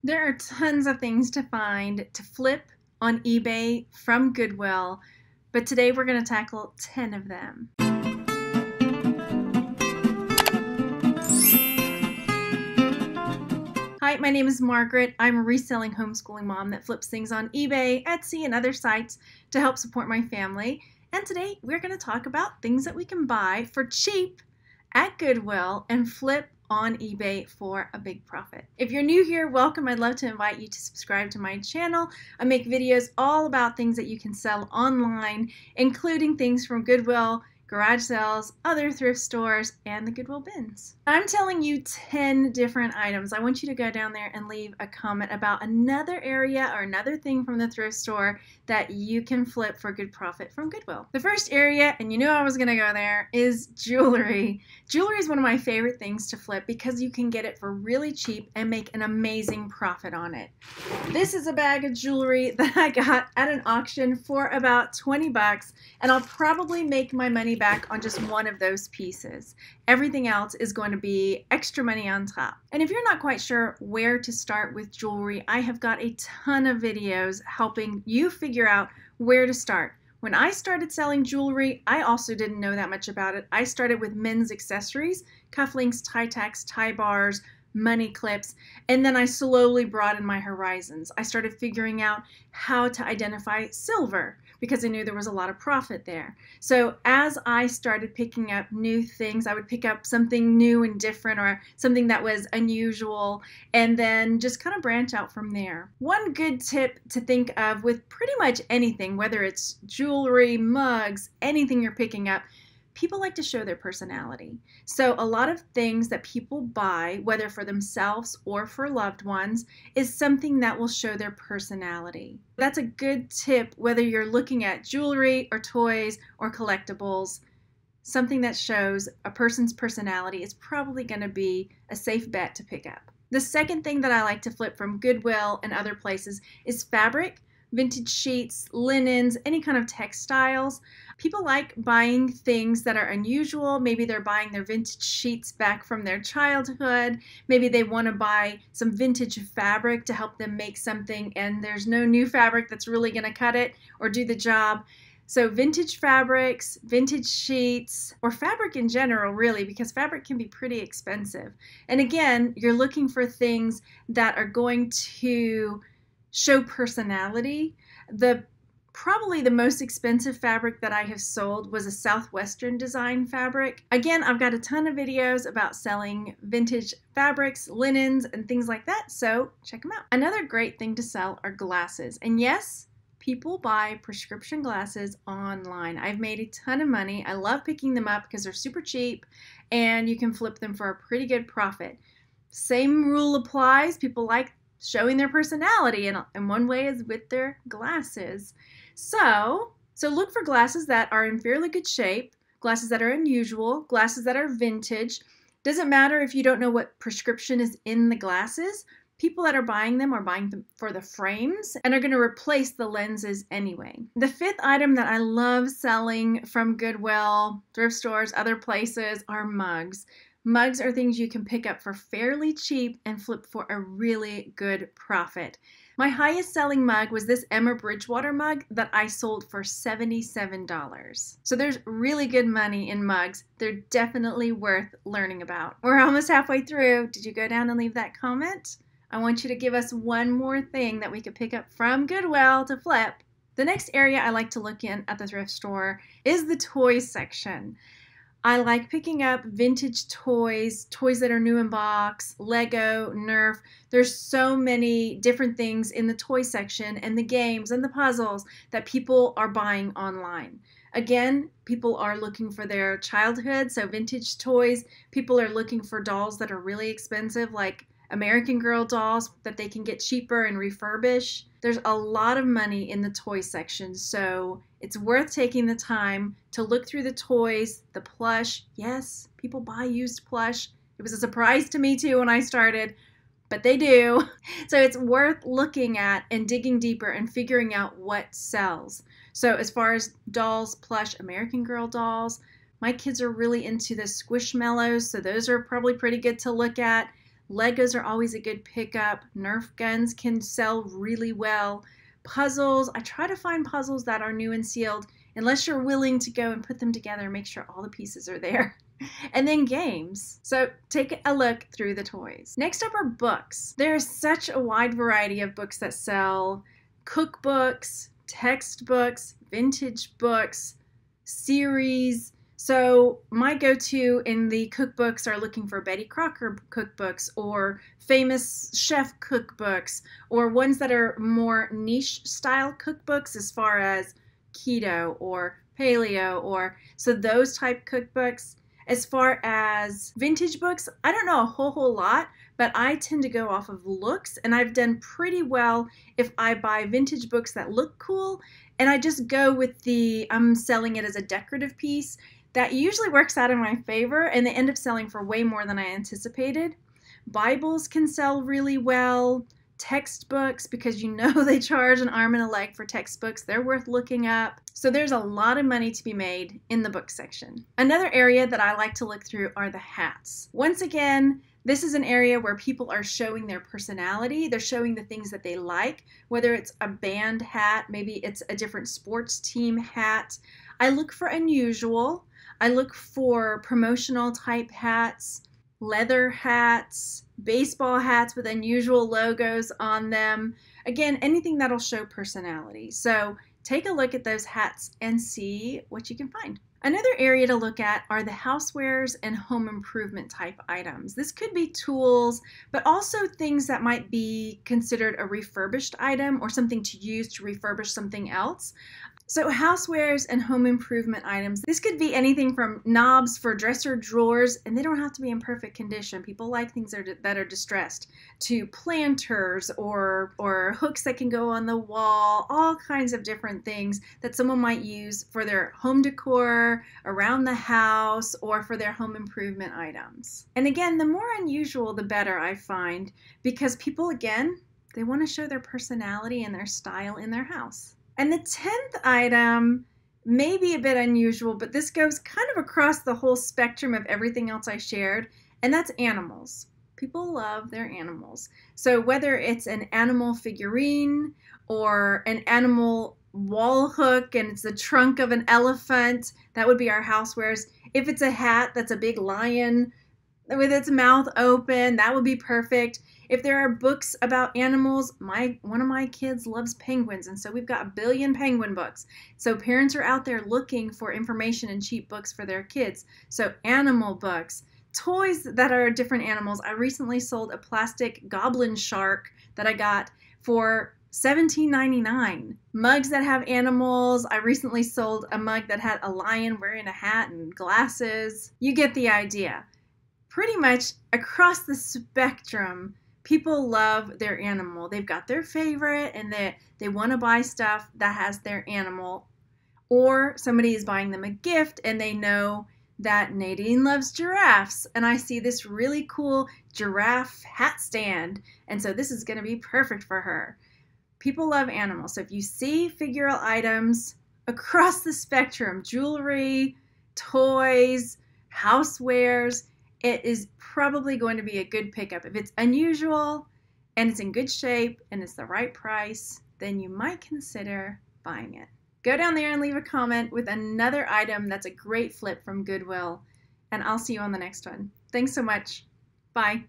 There are tons of things to find to flip on eBay from Goodwill, but today we're going to tackle 10 of them. Hi, my name is Margaret. I'm a reselling homeschooling mom that flips things on eBay, Etsy, and other sites to help support my family. And today we're going to talk about things that we can buy for cheap at Goodwill and flip on eBay for a big profit. If you're new here, welcome. I'd love to invite you to subscribe to my channel. I make videos all about things that you can sell online, including things from Goodwill, garage sales, other thrift stores, and the Goodwill bins. I'm telling you 10 different items. I want you to go down there and leave a comment about another area or another thing from the thrift store that you can flip for good profit from Goodwill. The first area, and you knew I was going to go there, is jewelry. Jewelry is one of my favorite things to flip because you can get it for really cheap and make an amazing profit on it. This is a bag of jewelry that I got at an auction for about 20 bucks, and I'll probably make my money back on just one of those pieces. Everything else is going to be extra money on top. And if you're not quite sure where to start with jewelry, I have got a ton of videos helping you figure out where to start. When I started selling jewelry, I also didn't know that much about it. I started with men's accessories, cufflinks, tie tacks, tie bars, money clips, and then I slowly broadened my horizons. I started figuring out how to identify silver because I knew there was a lot of profit there. So as I started picking up new things, I would pick up something new and different or something that was unusual and then just kind of branch out from there. One good tip to think of with pretty much anything, whether it's jewelry, mugs, anything you're picking up, people like to show their personality. So a lot of things that people buy, whether for themselves or for loved ones, is something that will show their personality. That's a good tip whether you're looking at jewelry or toys or collectibles. Something that shows a person's personality is probably going to be a safe bet to pick up. The second thing that I like to flip from Goodwill and other places is fabric. Vintage sheets, linens, any kind of textiles. People like buying things that are unusual. Maybe they're buying their vintage sheets back from their childhood. Maybe they want to buy some vintage fabric to help them make something and there's no new fabric that's really going to cut it or do the job. So vintage fabrics, vintage sheets, or fabric in general really, because fabric can be pretty expensive. And again, you're looking for things that are going to show personality. Probably the most expensive fabric that I have sold was a Southwestern design fabric. Again, I've got a ton of videos about selling vintage fabrics, linens, and things like that, so check them out. Another great thing to sell are glasses. And yes, people buy prescription glasses online. I've made a ton of money. I love picking them up because they're super cheap and you can flip them for a pretty good profit. Same rule applies. People like showing their personality, and one way is with their glasses. So look for glasses that are in fairly good shape, glasses that are unusual, glasses that are vintage. Doesn't matter if you don't know what prescription is in the glasses. People that are buying them for the frames and are going to replace the lenses anyway. The fifth item that I love selling from Goodwill, thrift stores, other places are mugs. Mugs are things you can pick up for fairly cheap and flip for a really good profit. My highest selling mug was this Emma Bridgewater mug that I sold for $77. So there's really good money in mugs. They're definitely worth learning about. We're almost halfway through. Did you go down and leave that comment? I want you to give us one more thing that we could pick up from Goodwill to flip. The next area I like to look in at the thrift store is the toys section. I like picking up vintage toys, toys that are new in box, Lego, Nerf. There's so many different things in the toy section and the games and the puzzles that people are buying online. Again, people are looking for their childhood, so vintage toys. People are looking for dolls that are really expensive, like American Girl dolls that they can get cheaper and refurbish. There's a lot of money in the toy section, so it's worth taking the time to look through the toys, the plush. Yes, people buy used plush. It was a surprise to me too when I started, but they do. So it's worth looking at and digging deeper and figuring out what sells. So as far as dolls, plush, American Girl dolls, my kids are really into the Squishmallows, so those are probably pretty good to look at. Legos are always a good pickup. Nerf guns can sell really well. Puzzles, I try to find puzzles that are new and sealed, unless you're willing to go and put them together and make sure all the pieces are there. And then games. So take a look through the toys. Next up are books. There is such a wide variety of books that sell: cookbooks, textbooks, vintage books, series. So my go-to in the cookbooks are looking for Betty Crocker cookbooks or famous chef cookbooks, or ones that are more niche style cookbooks as far as keto or paleo, or so those type cookbooks. As far as vintage books, I don't know a whole lot, but I tend to go off of looks, and I've done pretty well if I buy vintage books that look cool, and I just go with I'm selling it as a decorative piece. That usually works out in my favor, and they end up selling for way more than I anticipated. Bibles can sell really well. Textbooks, because they charge an arm and a leg for textbooks. They're worth looking up. So there's a lot of money to be made in the book section. Another area that I like to look through are the hats. Once again, this is an area where people are showing their personality. They're showing the things that they like, whether it's a band hat, maybe it's a different sports team hat. I look for unusual. I look for promotional type hats, leather hats, baseball hats with unusual logos on them. Again, anything that'll show personality. So take a look at those hats and see what you can find. Another area to look at are the housewares and home improvement type items. This could be tools, but also things that might be considered a refurbished item or something to use to refurbish something else. So housewares and home improvement items, this could be anything from knobs for dresser drawers, and they don't have to be in perfect condition. People like things that are distressed, to planters or hooks that can go on the wall, all kinds of different things that someone might use for their home decor, around the house, or for their home improvement items. And again, the more unusual, the better, I find, because people, again, they want to show their personality and their style in their house. And the 10th item may be a bit unusual, but this goes kind of across the whole spectrum of everything else I shared, and that's animals. People love their animals. So whether it's an animal figurine or an animal wall hook and it's the trunk of an elephant, that would be our housewares. If it's a hat that's a big lion with its mouth open, that would be perfect. If there are books about animals, one of my kids loves penguins, and so we've got 1 billion penguin books. So parents are out there looking for information and cheap books for their kids. So animal books, toys that are different animals. I recently sold a plastic goblin shark that I got for $17.99. Mugs that have animals. I recently sold a mug that had a lion wearing a hat and glasses. You get the idea. Pretty much across the spectrum, people love their animal. They've got their favorite, and they want to buy stuff that has their animal. Or somebody is buying them a gift and they know that Nadine loves giraffes, and I see this really cool giraffe hat stand, and so this is going to be perfect for her. People love animals. So if you see figural items across the spectrum, jewelry, toys, housewares, it is probably going to be a good pickup. If it's unusual and it's in good shape and it's the right price, then you might consider buying it. Go down there and leave a comment with another item that's a great flip from Goodwill, and I'll see you on the next one. Thanks so much. Bye.